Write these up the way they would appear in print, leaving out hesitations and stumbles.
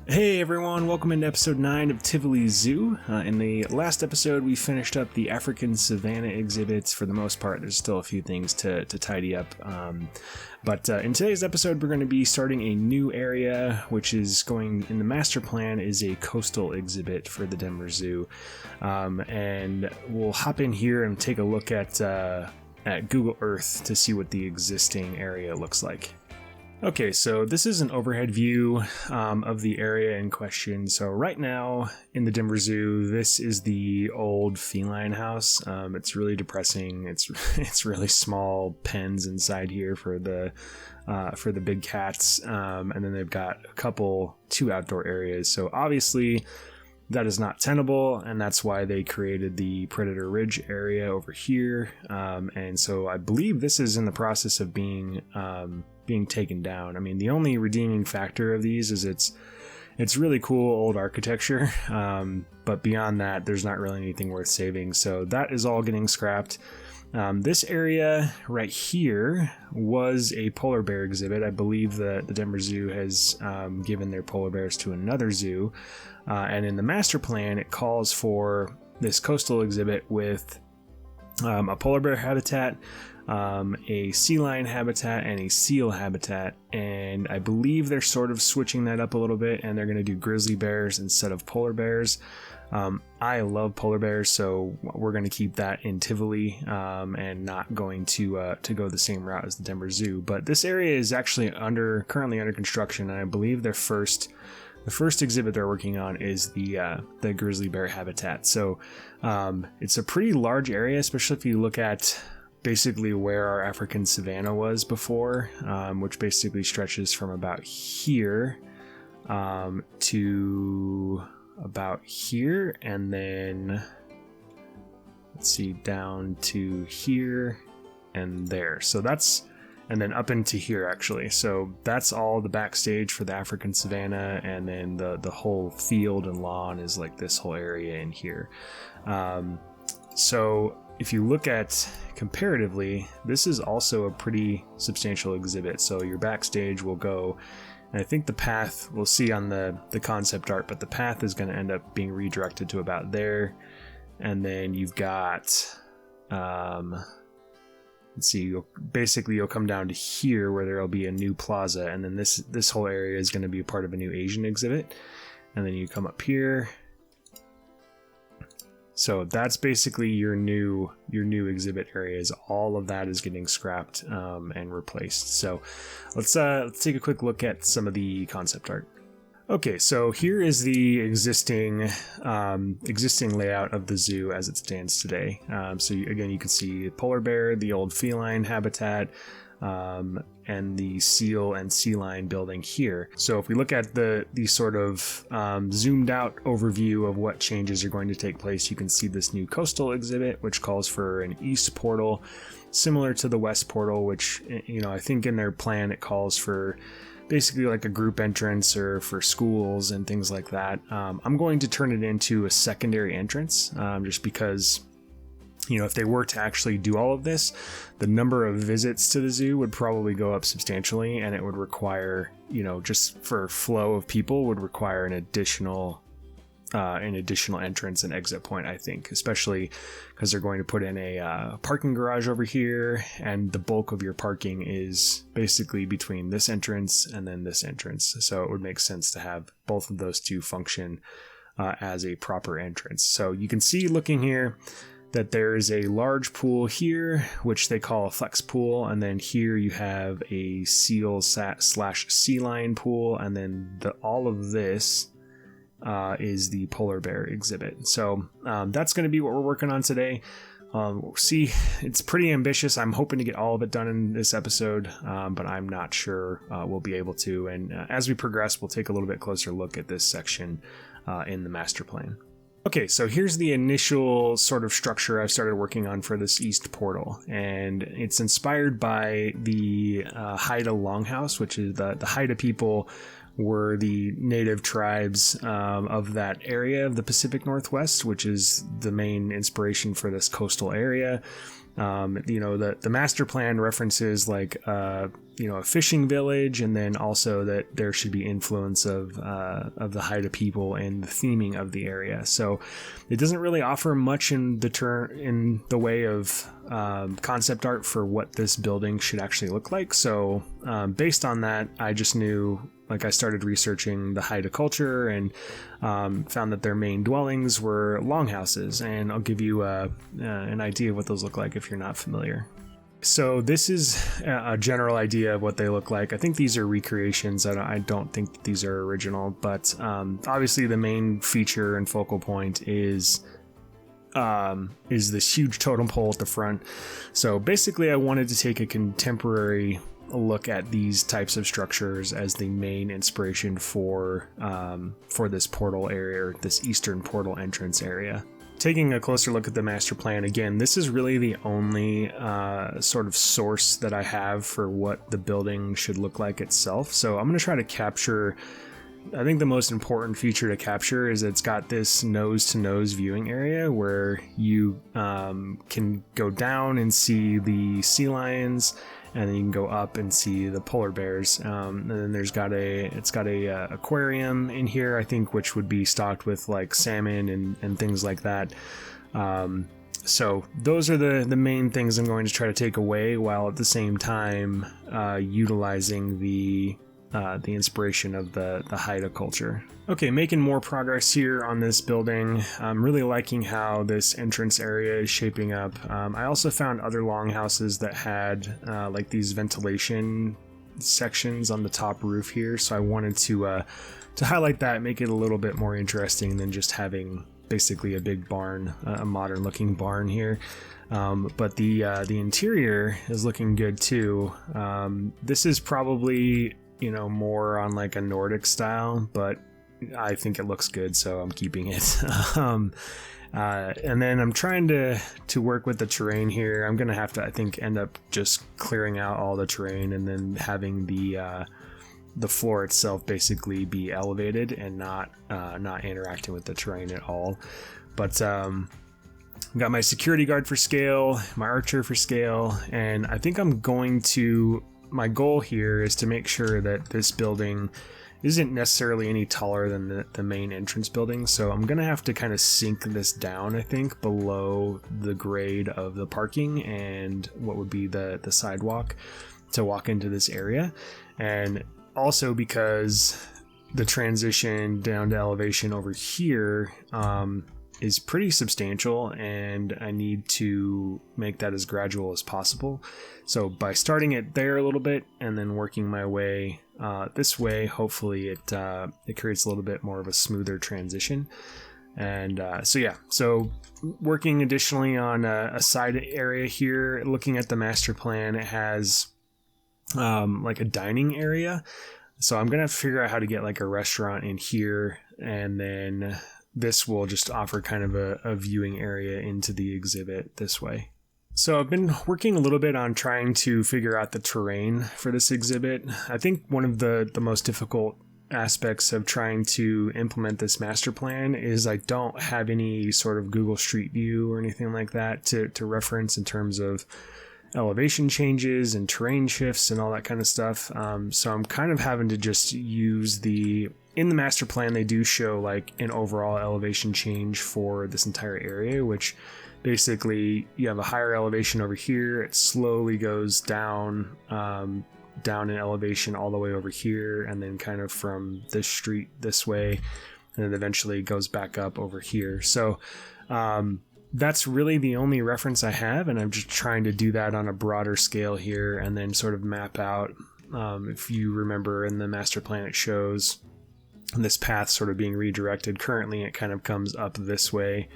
Hey everyone, welcome into episode 9 of Tivoli Zoo. In the last episode, we finished up the African Savannah exhibits for the most part. There's still a few things to tidy up. But in today's episode, we're going to be starting a new area, which is going in the master plan is a coastal exhibit for the Denver Zoo. And we'll hop in here and take a look at Google Earth to see what the existing area looks like. Okay, so this is an overhead view of the area in question. So right now in the Denver Zoo, this is the old feline house. It's really depressing. It's really small pens inside here for the big cats, and then they've got two outdoor areas. So obviously that is not tenable, and that's why they created the Predator Ridge area over here. And so I believe this is in the process of being taken down. I mean, the only redeeming factor of these is it's really cool old architecture, but beyond that, there's not really anything worth saving. So that is all getting scrapped. This area right here was a polar bear exhibit. I believe the Denver Zoo has given their polar bears to another zoo. And in the master plan, it calls for this coastal exhibit with a polar bear habitat, a sea lion habitat, and a seal habitat. And I believe they're sort of switching that up a little bit, and they're going to do grizzly bears instead of polar bears. I love polar bears, so we're going to keep that in Tivoli, and not going to go the same route as the Denver Zoo. But this area is actually currently under construction, and I believe the first exhibit they're working on is the grizzly bear habitat. So it's a pretty large area, especially if you look at basically where our African savanna was before, which basically stretches from about here to about here, and then let's see, down to here and there. So and then up into here, actually. So that's all the backstage for the African savanna, and then the whole field and lawn is like this whole area in here. So if you look at comparatively, this is also a pretty substantial exhibit. So your backstage will go, and I think the path we'll see on the concept art, but the path is going to end up being redirected to about there. And then you've got, let's see, you'll come down to here where there'll be a new plaza, and then this whole area is going to be a part of a new Asian exhibit. And then you come up here. So that's basically your new exhibit areas. All of that is getting scrapped and replaced. So let's take a quick look at some of the concept art. Okay, so here is the existing layout of the zoo as it stands today. Again, you can see polar bear, the old feline habitat, and the seal and sea lion building here. So if we look at the sort of zoomed out overview of what changes are going to take place, you can see this new coastal exhibit, which calls for an east portal, similar to the west portal, which, I think in their plan it calls for basically like a group entrance or for schools and things like that. I'm going to turn it into a secondary entrance, just because, if they were to actually do all of this, the number of visits to the zoo would probably go up substantially, and it would require, just for flow of people, would require an additional entrance and exit point, I think, especially because they're going to put in a parking garage over here, and the bulk of your parking is basically between this entrance and then this entrance. So it would make sense to have both of those two function as a proper entrance. So you can see, looking here, that there is a large pool here, which they call a flex pool, and then here you have a seal / sea lion pool, and then all of this is the polar bear exhibit. So that's going to be what we're working on today. We'll see, it's pretty ambitious. I'm hoping to get all of it done in this episode, but I'm not sure we'll be able to. And as we progress, we'll take a little bit closer look at this section in the master plan. Okay, so here's the initial sort of structure I've started working on for this east portal, and it's inspired by the Haida longhouse, which is the Haida people were the native tribes of that area of the Pacific Northwest, which is the main inspiration for this coastal area. The master plan references like a fishing village, and then also that there should be influence of the Haida people and the theming of the area. So it doesn't really offer much in the way of concept art for what this building should actually look like. So based on that, I just knew, like, I started researching the Haida culture and found that their main dwellings were longhouses, and I'll give you an idea of what those look like if you're not familiar. So this is a general idea of what they look like. I think these are recreations. I don't think these are original, but obviously the main feature and focal point is this huge totem pole at the front. So basically I wanted to take a contemporary look at these types of structures as the main inspiration for this portal area, this eastern portal entrance area. Taking a closer look at the master plan, again, this is really the only sort of source that I have for what the building should look like itself. So I'm going to try to capture, I think the most important feature to capture is it's got this nose-to-nose viewing area where you can go down and see the sea lions, and then you can go up and see the polar bears. And then it's got a aquarium in here, I think, which would be stocked with like salmon and things like that. So those are the main things I'm going to try to take away, while at the same time utilizing the inspiration of the Haida culture. Okay, making more progress here on this building. I'm really liking how this entrance area is shaping up. I also found other longhouses that had like these ventilation sections on the top roof here, so I wanted to highlight that, make it a little bit more interesting than just having basically a big barn, a modern looking barn here. But the interior is looking good too. This is probably more on like a Nordic style, but I think it looks good, so I'm keeping it. And then I'm trying to work with the terrain here. I'm gonna have to, I think, end up just clearing out all the terrain and then having the floor itself basically be elevated and not interacting with the terrain at all. But I've got my security guard for scale, my archer for scale, and I think my goal here is to make sure that this building isn't necessarily any taller than the main entrance building. So I'm going to have to kind of sink this down, I think, below the grade of the parking and what would be the sidewalk to walk into this area. And also because the transition down to elevation over here is pretty substantial, and I need to make that as gradual as possible. So by starting it there a little bit and then working my way this way, hopefully it creates a little bit more of a smoother transition. And so working additionally on a side area here, looking at the master plan, it has like a dining area. So I'm gonna have to figure out how to get like a restaurant in here, and then this will just offer kind of a viewing area into the exhibit this way. So I've been working a little bit on trying to figure out the terrain for this exhibit. I think one of the most difficult aspects of trying to implement this master plan is I don't have any sort of Google Street View or anything like that to reference in terms of elevation changes and terrain shifts and all that kind of stuff. So I'm kind of having to just use in the master plan, they do show like an overall elevation change for this entire area, which basically you have a higher elevation over here. It slowly goes down in elevation all the way over here, and then kind of from this street this way, and then eventually goes back up over here. So that's really the only reference I have, and I'm just trying to do that on a broader scale here and then sort of map out. If you remember in the master plan, it shows this path sort of being redirected. Currently it kind of comes up this way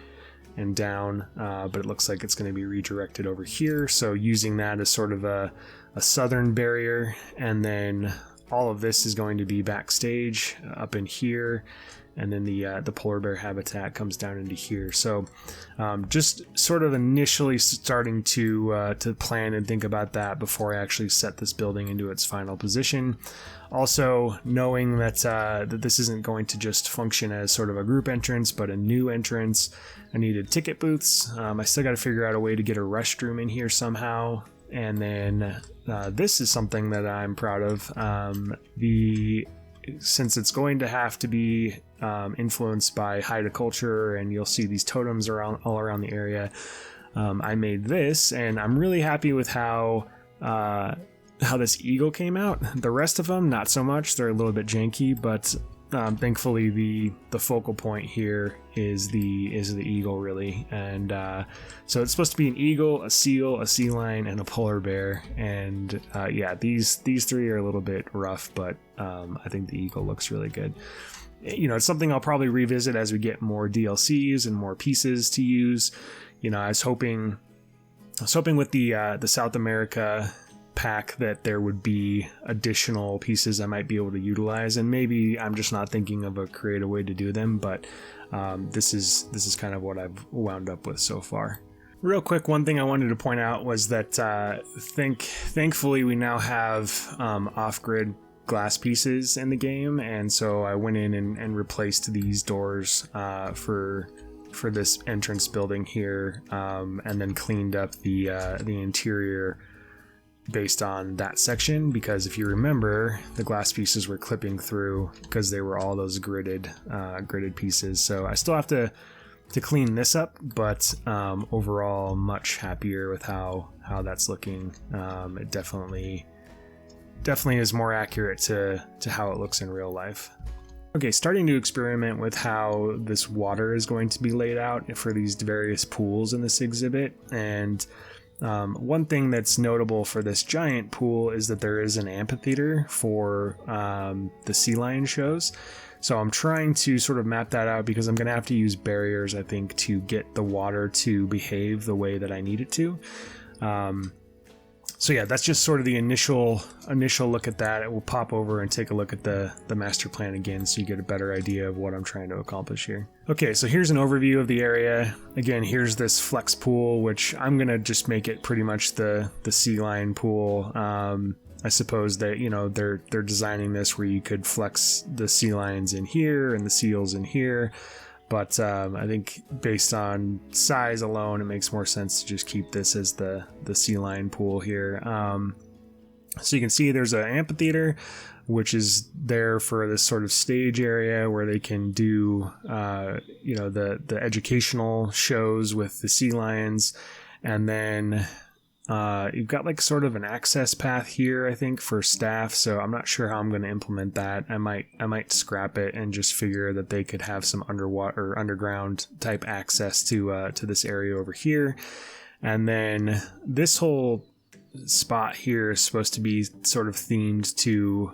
and down, but it looks like it's going to be redirected over here. So using that as sort of a southern barrier, and then all of this is going to be backstage up in here, and then the polar bear habitat comes down into here. So just sort of initially starting to plan and think about that before I actually set this building into its final position. Also knowing that that this isn't going to just function as sort of a group entrance, but a new entrance. I needed ticket booths. I still got to figure out a way to get a restroom in here somehow. And then this is something that I'm proud of. Since it's going to have to be influenced by Haida culture, and you'll see these totems all around the area, I made this, and I'm really happy with how this eagle came out. The rest of them, not so much. They're a little bit janky, but thankfully the focal point here is the eagle, really. And so it's supposed to be an eagle, a seal, a sea lion, and a polar bear. And yeah, these three are a little bit rough, but I think the eagle looks really good. You know, it's something I'll probably revisit as we get more DLCs and more pieces to use. You know, I was hoping with the South America pack that there would be additional pieces I might be able to utilize, and maybe I'm just not thinking of a creative way to do them, but this is kind of what I've wound up with so far. Real quick, one thing I wanted to point out was that thankfully we now have off-grid glass pieces in the game, and so I went in and replaced these doors for this entrance building here, and then cleaned up the interior based on that section, because if you remember, the glass pieces were clipping through because they were all those gridded pieces. So I still have to clean this up, but overall much happier with how that's looking. It definitely is more accurate to how it looks in real life. Okay, starting to experiment with how this water is going to be laid out for these various pools in this exhibit. And one thing that's notable for this giant pool is that there is an amphitheater for the sea lion shows. So I'm trying to sort of map that out, because I'm going to have to use barriers, I think, to get the water to behave the way that I need it to. So yeah, that's just sort of the initial look at that. It will pop over and take a look at the master plan again, so you get a better idea of what I'm trying to accomplish here. Okay, so here's an overview of the area. Again, here's this flex pool, which I'm gonna just make it pretty much the sea lion pool. I suppose that, you know, they're designing this where you could flex the sea lions in here and the seals in here. But I think based on size alone, it makes more sense to just keep this as the sea lion pool here. So you can see there's an amphitheater, which is there for this sort of stage area where they can do, you know, the educational shows with the sea lions. And then you've got like sort of an access path here, I think, for staff. So I'm not sure how I'm going to implement that. I might scrap it and just figure that they could have some underwater or underground type access to this area over here. And then this whole spot here is supposed to be sort of themed to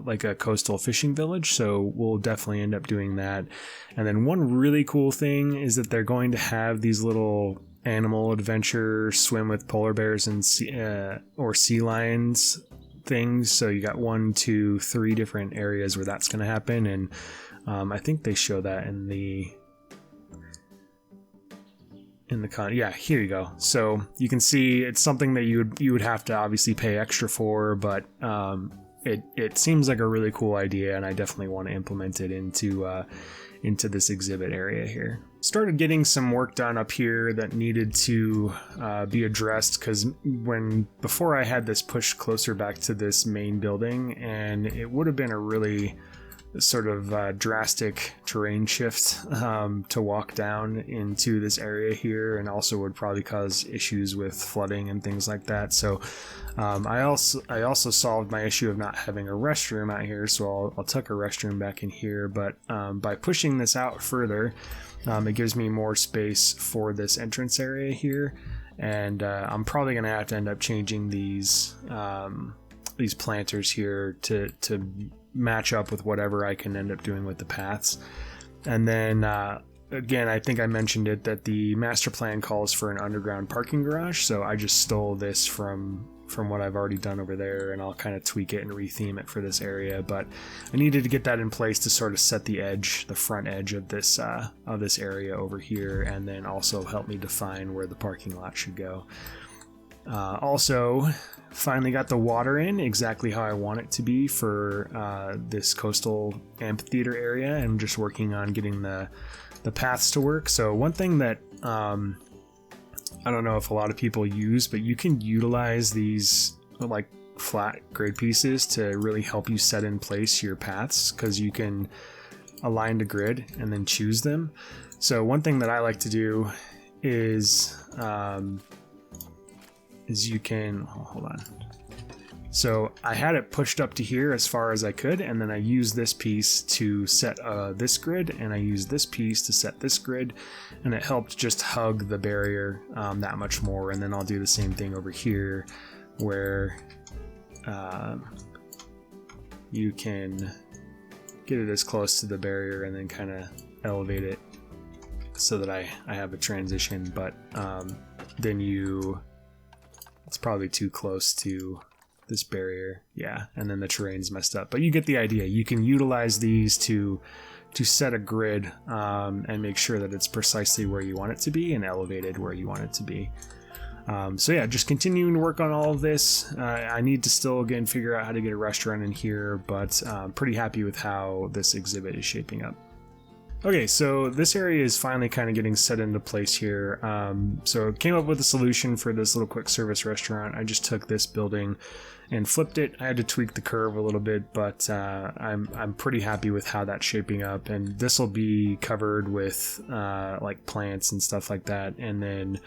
like a coastal fishing village, so we'll definitely end up doing that. And then one really cool thing is that they're going to have these little animal adventure swim with polar bears and sea lions things. So you got 1, 2, 3 different areas where that's going to happen, and I think they show that in the yeah, here you go. So you can see it's something that you would have to obviously pay extra for, but it seems like a really cool idea, and I definitely want to implement it into this exhibit area here. Started getting some work done up here that needed to be addressed, because before I had this pushed closer back to this main building, and it would have been a really sort of drastic terrain shift to walk down into this area here, and also would probably cause issues with flooding and things like that. So I also solved my issue of not having a restroom out here, so I'll tuck a restroom back in here. But by pushing this out further, it gives me more space for this entrance area here, and I'm probably gonna have to end up changing these planters here to match up with whatever I can end up doing with the paths. And then again, I think I mentioned it, that the master plan calls for an underground parking garage, so I just stole this from from what I've already done over there, and I'll kind of tweak it and retheme it for this area. But I needed to get that in place to sort of set the edge, the front edge of this area over here, and then also help me define where the parking lot should go. Also, finally got the water in exactly how I want it to be for this coastal amphitheater area, and just working on getting the paths to work. So one thing that I don't know if a lot of people use, but you can utilize these like flat grid pieces to really help you set in place your paths, because you can align the grid and then choose them. So one thing that I like to do is you can, hold on. So I had it pushed up to here as far as I could, and then I used this piece to set this grid, and I used this piece to set this grid, and it helped just hug the barrier that much more. And then I'll do the same thing over here, where you can get it as close to the barrier and then kind of elevate it so that I have a transition. But then it's probably too close to this barrier, yeah, and then the terrain's messed up. But you get the idea. You can utilize these to set a grid and make sure that it's precisely where you want it to be and elevated where you want it to be. So yeah, just continuing to work on all of this. I need to still again figure out how to get a restaurant in here, but I'm pretty happy with how this exhibit is shaping up. Okay, so this area is finally kind of getting set into place here. So came up with a solution for this little quick service restaurant. I just took this building and flipped it. I had to tweak the curve a little bit, but I'm pretty happy with how that's shaping up. And this will be covered with like plants and stuff like that. And then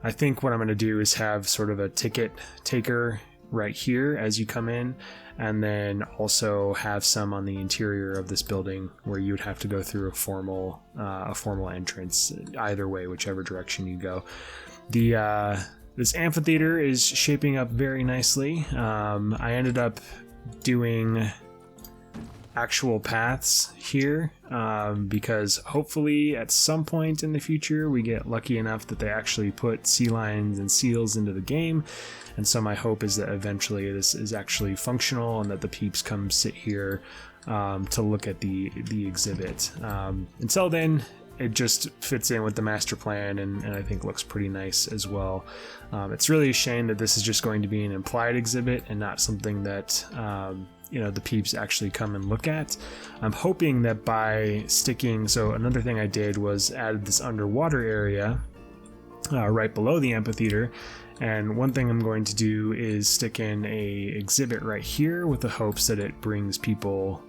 I think what I'm going to do is have sort of a ticket taker right here as you come in, and then also have some on the interior of this building where you would have to go through a formal entrance either way, whichever direction you go. This amphitheater is shaping up very nicely. I ended up doing actual paths here because hopefully at some point in the future we get lucky enough that they actually put sea lions and seals into the game. And so my hope is that eventually this is actually functional and that the peeps come sit here to look at the exhibit. Until then, it just fits in with the master plan and I think looks pretty nice as well. It's really a shame that this is just going to be an implied exhibit and not something that the peeps actually come and look at. I'm hoping that by sticking, so another thing I did was added this underwater area right below the amphitheater. And one thing I'm going to do is stick in a exhibit right here with the hopes that it brings people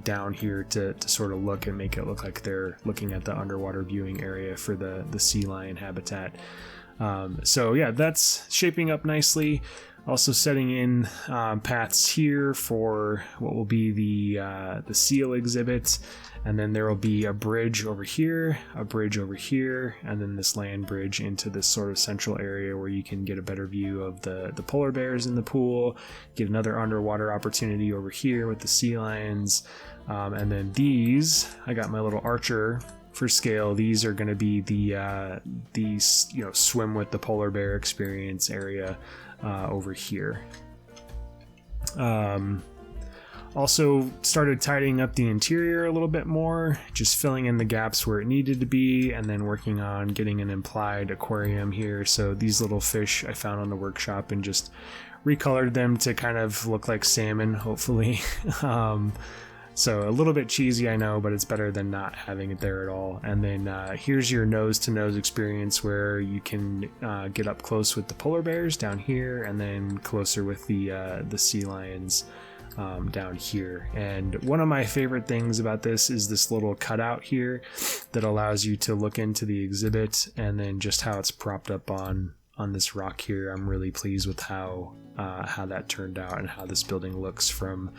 down here to sort of look and make it look like they're looking at the underwater viewing area for the sea lion habitat. So yeah, that's shaping up nicely. Also setting in paths here for what will be the seal exhibit. And then there will be a bridge over here, and then this land bridge into this sort of central area where you can get a better view of the polar bears in the pool, get another underwater opportunity over here with the sea lions. And then these, I got my little archer for scale. These are going to be the swim with the polar bear experience area over here. Also started tidying up the interior a little bit more, just filling in the gaps where it needed to be, and then working on getting an implied aquarium here. So these little fish I found on the workshop and just recolored them to kind of look like salmon, hopefully. So a little bit cheesy, I know, but it's better than not having it there at all. And then here's your nose-to-nose experience where you can get up close with the polar bears down here, and then closer with the sea lions down here. And one of my favorite things about this is this little cutout here that allows you to look into the exhibit, and then just how it's propped up on this rock here. I'm really pleased with how that turned out and how this building looks from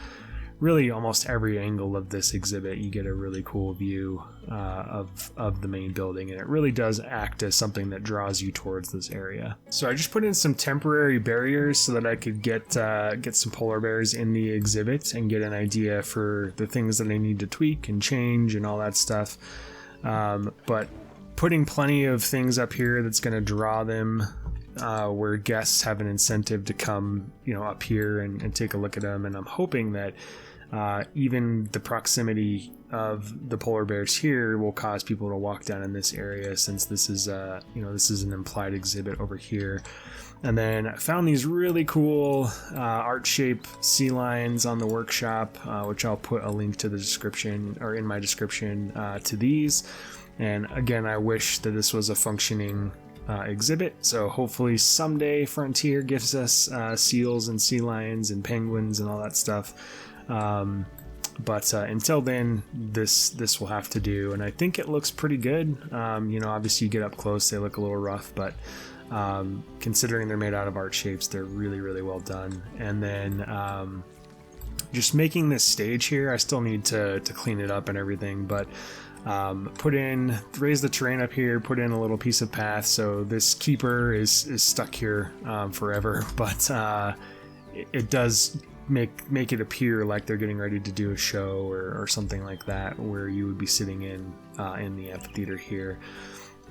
really almost every angle of this exhibit. You get a really cool view of the main building, and it really does act as something that draws you towards this area. So I just put in some temporary barriers so that I could get some polar bears in the exhibit and get an idea for the things that I need to tweak and change and all that stuff. But putting plenty of things up here that's going to draw them where guests have an incentive to come, up here and take a look at them. And I'm hoping that even the proximity of the polar bears here will cause people to walk down in this area, since this is this is an implied exhibit over here. And then I found these really cool art shape sea lions on the workshop, which I'll put a link to the description, or in my description, to these. And again, I wish that this was a functioning exhibit, so hopefully someday Frontier gives us seals and sea lions and penguins and all that stuff. But until then, this will have to do, and I think it looks pretty good. Obviously you get up close, they look a little rough, but considering they're made out of art shapes, they're really, really well done. And then just making this stage here, I still need to clean it up and everything, but raise the terrain up here, put in a little piece of path, so this keeper is stuck here forever, but it does make it appear like they're getting ready to do a show or something like that, where you would be sitting in the amphitheater here.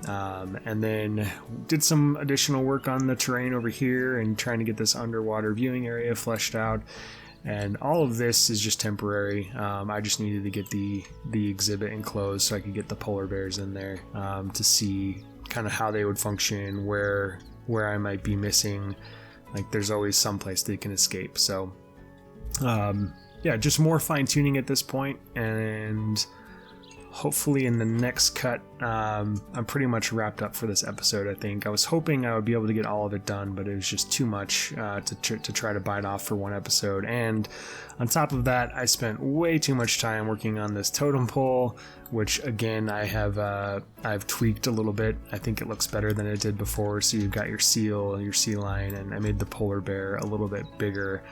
And then did some additional work on the terrain over here and trying to get this underwater viewing area fleshed out. And all of this is just temporary. I just needed to get the exhibit enclosed so I could get the polar bears in there to see kind of how they would function, where I might be missing. Like, there's always some place they can escape. So just more fine tuning at this point, and hopefully in the next cut, I'm pretty much wrapped up for this episode. I think I was hoping I would be able to get all of it done, but it was just too much to try to bite off for one episode. And on top of that, I spent way too much time working on this totem pole, which again I've tweaked a little bit. I think it looks better than it did before. So you've got your seal, your sea lion, and I made the polar bear a little bit bigger.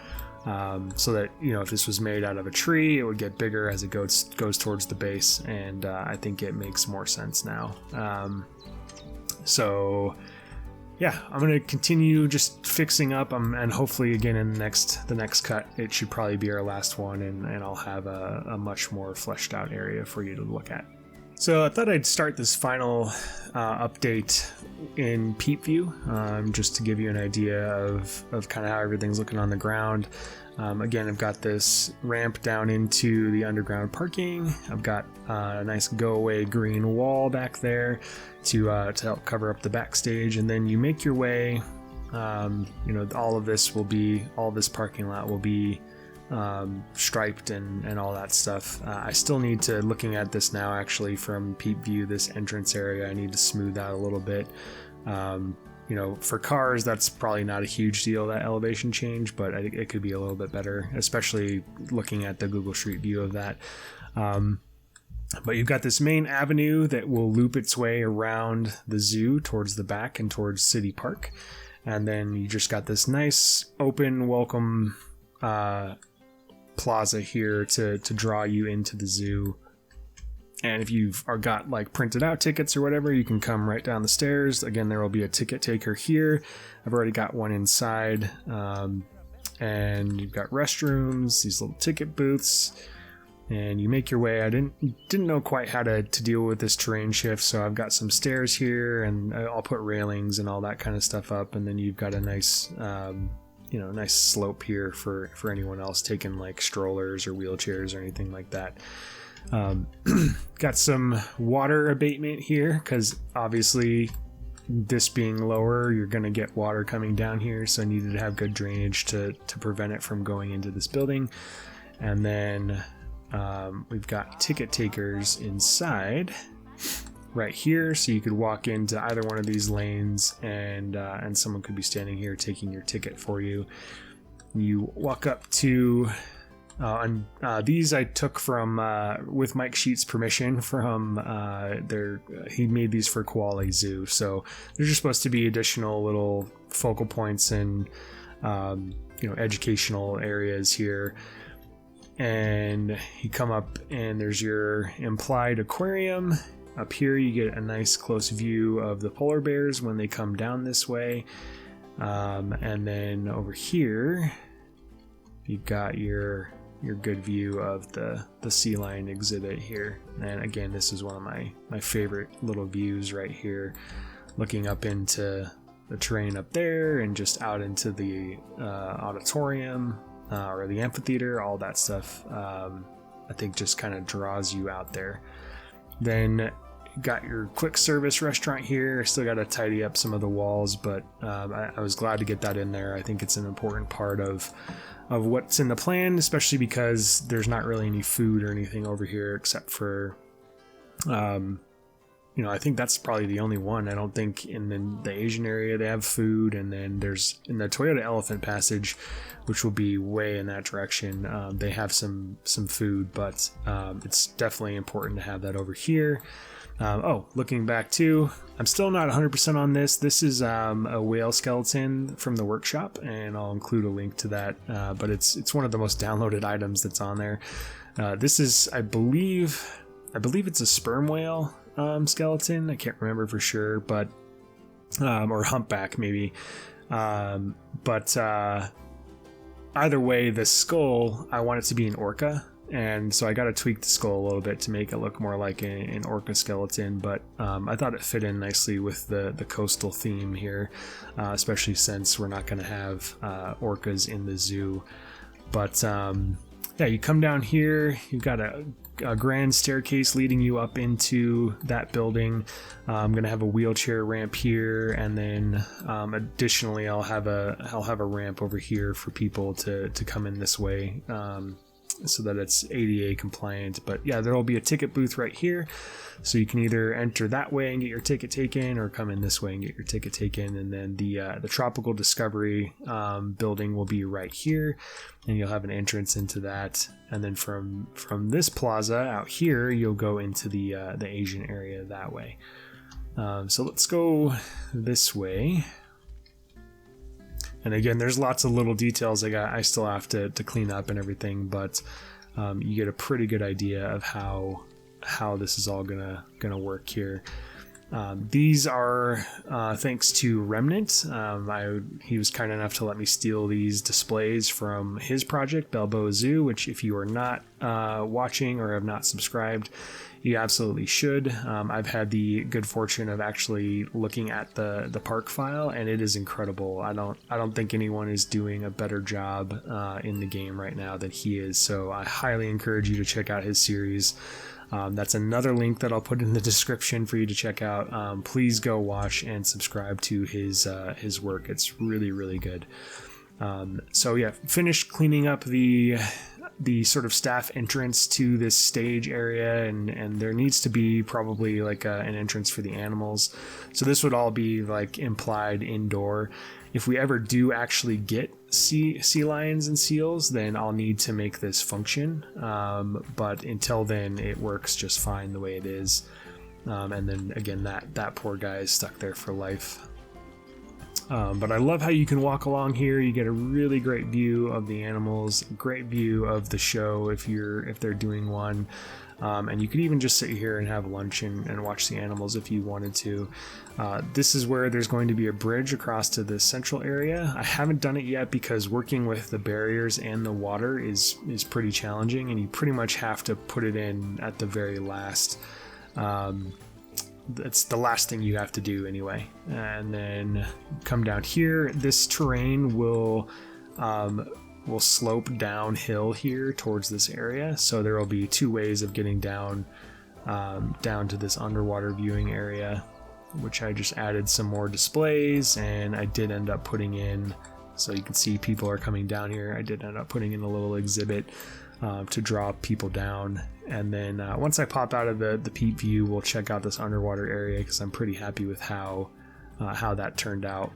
So that, if this was made out of a tree, it would get bigger as it goes towards the base, and I think it makes more sense now. I'm going to continue just fixing up, and hopefully again in the next cut, it should probably be our last one, and I'll have a much more fleshed out area for you to look at. So I thought I'd start this final update in peep view, just to give you an idea of kind of how everything's looking on the ground. Again, I've got this ramp down into the underground parking. I've got a nice go-away green wall back there to help cover up the backstage, and then you make your way. All this parking lot will be striped and all that stuff. I still need to, looking at this now actually from peep view, this entrance area, I need to smooth out a little bit. For cars, that's probably not a huge deal, that elevation change, but I think it could be a little bit better, especially looking at the Google Street View of that. But you've got this main avenue that will loop its way around the zoo towards the back and towards City Park. And then you just got this nice open welcome plaza here to draw you into the zoo. And if you've got like printed out tickets or whatever, you can come right down the stairs. Again, there will be a ticket taker here. I've already got one inside. And you've got restrooms, these little ticket booths, and you make your way. I didn't know quite how to deal with this terrain shift, so I've got some stairs here, and I'll put railings and all that kind of stuff up. And then you've got a nice nice slope here for anyone else taking like strollers or wheelchairs or anything like that. Got some water abatement here, because obviously this being lower, you're going to get water coming down here, so I needed to have good drainage to prevent it from going into this building. And then we've got ticket takers inside right here, so you could walk into either one of these lanes, and someone could be standing here taking your ticket for you. You walk up to these I took from with Mike Sheet's permission from he made these for Tivoli Zoo, so they're just supposed to be additional little focal points and educational areas here. And you come up and there's your implied aquarium. Up here you get a nice close view of the polar bears when they come down this way. And then over here you've got your good view of the sea lion exhibit here. And again, this is one of my favorite little views right here, looking up into terrain up there and just out into the auditorium or the amphitheater, all that stuff. I think just kind of draws you out there. Then got your quick service restaurant here. Still got to tidy up some of the walls, but I was glad to get that in there. I think it's an important part of what's in the plan, especially because there's not really any food or anything over here except for I think that's probably the only one. I don't think in the Asian area they have food, and then there's in the Toyota Elephant Passage, which will be way in that direction. They have some food, but it's definitely important to have that over here. Looking back too, I'm still not 100% on this. This is a whale skeleton from the workshop, and I'll include a link to that. But it's one of the most downloaded items that's on there. This is, I believe it's a sperm whale skeleton. I can't remember for sure, but or humpback maybe. But either way, the skull, I want it to be an orca. And so I got to tweak the skull a little bit to make it look more like an orca skeleton, but I thought it fit in nicely with the coastal theme here, especially since we're not going to have orcas in the zoo. But you come down here, you've got a grand staircase leading you up into that building. I'm going to have a wheelchair ramp here, and then additionally I'll have a ramp over here for people to come in this way. So that it's ADA compliant. But yeah, there will be a ticket booth right here, so you can either enter that way and get your ticket taken, or come in this way and get your ticket taken. And then the Tropical Discovery building will be right here, and you'll have an entrance into that. And then from this plaza out here, you'll go into the Asian area that way. So let's go this way. And again, there's lots of little details I still have to clean up and everything, but you get a pretty good idea of how this is all gonna work here. These are thanks to Remnant. He was kind enough to let me steal these displays from his project, Balboa Zoo, which if you are not watching or have not subscribed, you absolutely should. I've had the good fortune of actually looking at the park file, and it is incredible. I don't think anyone is doing a better job in the game right now than he is. So I highly encourage you to check out his series. That's another link that I'll put in the description for you to check out. Please go watch and subscribe to his work. It's really, really good. So yeah, finished cleaning up the sort of staff entrance to this stage area, and there needs to be probably like an entrance for the animals. So this would all be like implied indoor. If we ever do actually get sea lions and seals, then I'll need to make this function. But until then, it works just fine the way it is. And then again, that poor guy is stuck there for life. But I love how you can walk along here. You get a really great view of the animals, great view of the show if they're doing one. And you could even just sit here and have lunch and watch the animals if you wanted to. This is where there's going to be a bridge across to the central area. I haven't done it yet because working with the barriers and the water is pretty challenging, and you pretty much have to put it in at the very last. That's the last thing you have to do anyway. And then come down here. This terrain will slope downhill here towards this area, so there will be two ways of getting down to this underwater viewing area, which I just added some more displays, and I did end up putting in, so you can see people are coming down here. I did end up putting in a little exhibit to draw people down. And then once I pop out of the peep view, we'll check out this underwater area, because I'm pretty happy with how that turned out.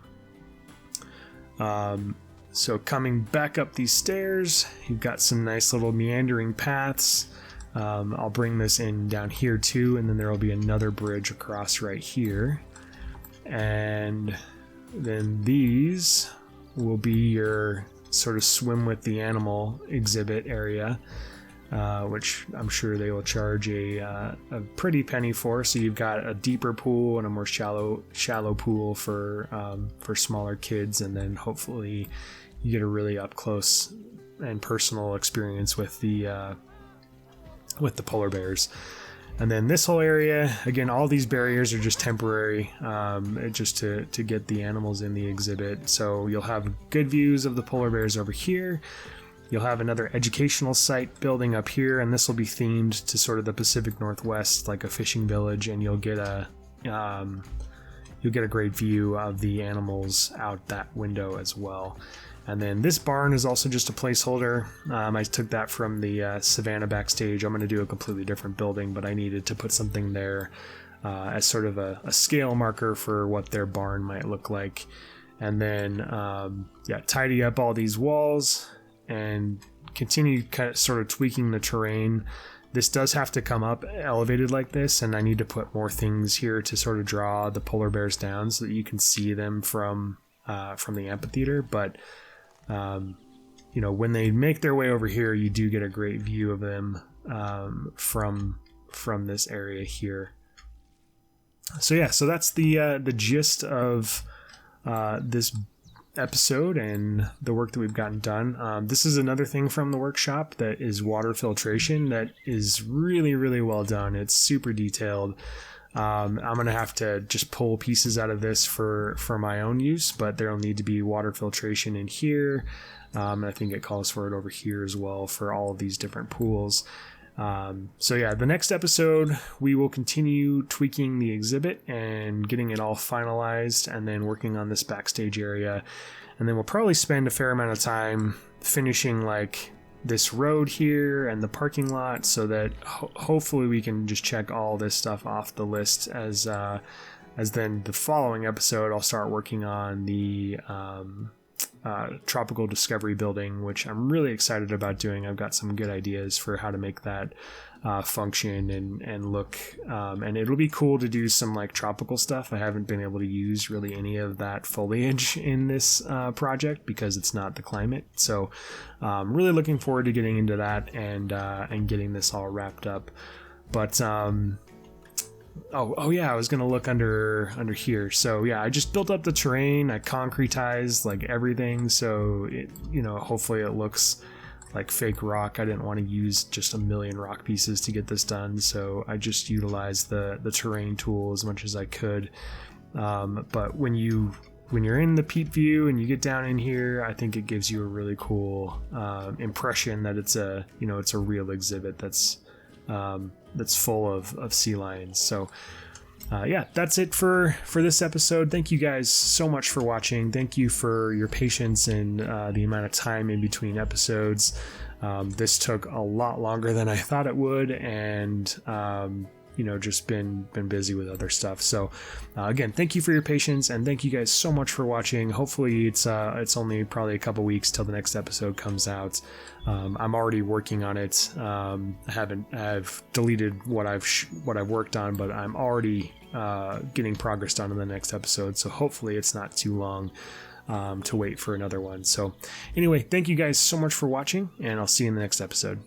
So coming back up these stairs, you've got some nice little meandering paths. I'll bring this in down here too, and then there will be another bridge across right here. And then these will be your sort of swim with the animal exhibit area, which I'm sure they will charge a pretty penny for. So you've got a deeper pool and a more shallow pool for smaller kids, and then hopefully you get a really up close and personal experience with the polar bears. And then this whole area, again, all these barriers are just temporary, just to get the animals in the exhibit. So you'll have good views of the polar bears over here. You'll have another educational site building up here, and this will be themed to sort of the Pacific Northwest, like a fishing village, and you'll get a great view of the animals out that window as well. And then this barn is also just a placeholder. I took that from the Savannah backstage. I'm going to do a completely different building, but I needed to put something there as sort of a scale marker for what their barn might look like. And then, tidy up all these walls and continue kind of sort of tweaking the terrain. This does have to come up elevated like this, and I need to put more things here to sort of draw the polar bears down so that you can see them from the amphitheater. But when they make their way over here, you do get a great view of them from this area here. So that's the gist of this episode and the work that we've gotten done. This is another thing from the workshop that is water filtration that is really, really well done. It's super detailed. I'm going to have to just pull pieces out of this for my own use, but there'll need to be water filtration in here. I think it calls for it over here as well for all of these different pools. The next episode, we will continue tweaking the exhibit and getting it all finalized and then working on this backstage area. And then we'll probably spend a fair amount of time finishing like this road here and the parking lot so that hopefully we can just check all this stuff off the list as then the following episode I'll start working on the tropical discovery building, which I'm really excited about doing. I've got some good ideas for how to make that function and look, and it'll be cool to do some like tropical stuff. I haven't been able to use really any of that foliage in this project because it's not the climate. So I'm really looking forward to getting into that and getting this all wrapped up. But I was gonna look under here. So yeah, I just built up the terrain. I concretized like everything, so it, hopefully it looks like fake rock. I didn't want to use just a million rock pieces to get this done, so I just utilized the terrain tool as much as I could. But when you're in the peep view and you get down in here, I think it gives you a really cool impression that it's a real exhibit that's full of sea lions. So that's it for this episode. Thank you guys so much for watching. Thank you for your patience and the amount of time in between episodes. This took a lot longer than I thought it would, and just been busy with other stuff. So again, thank you for your patience, and thank you guys so much for watching. Hopefully it's only probably a couple weeks till the next episode comes out. I'm already working on it. I've deleted what I've worked on, but I'm already getting progress done in the next episode. So hopefully it's not too long to wait for another one. So anyway, thank you guys so much for watching, and I'll see you in the next episode.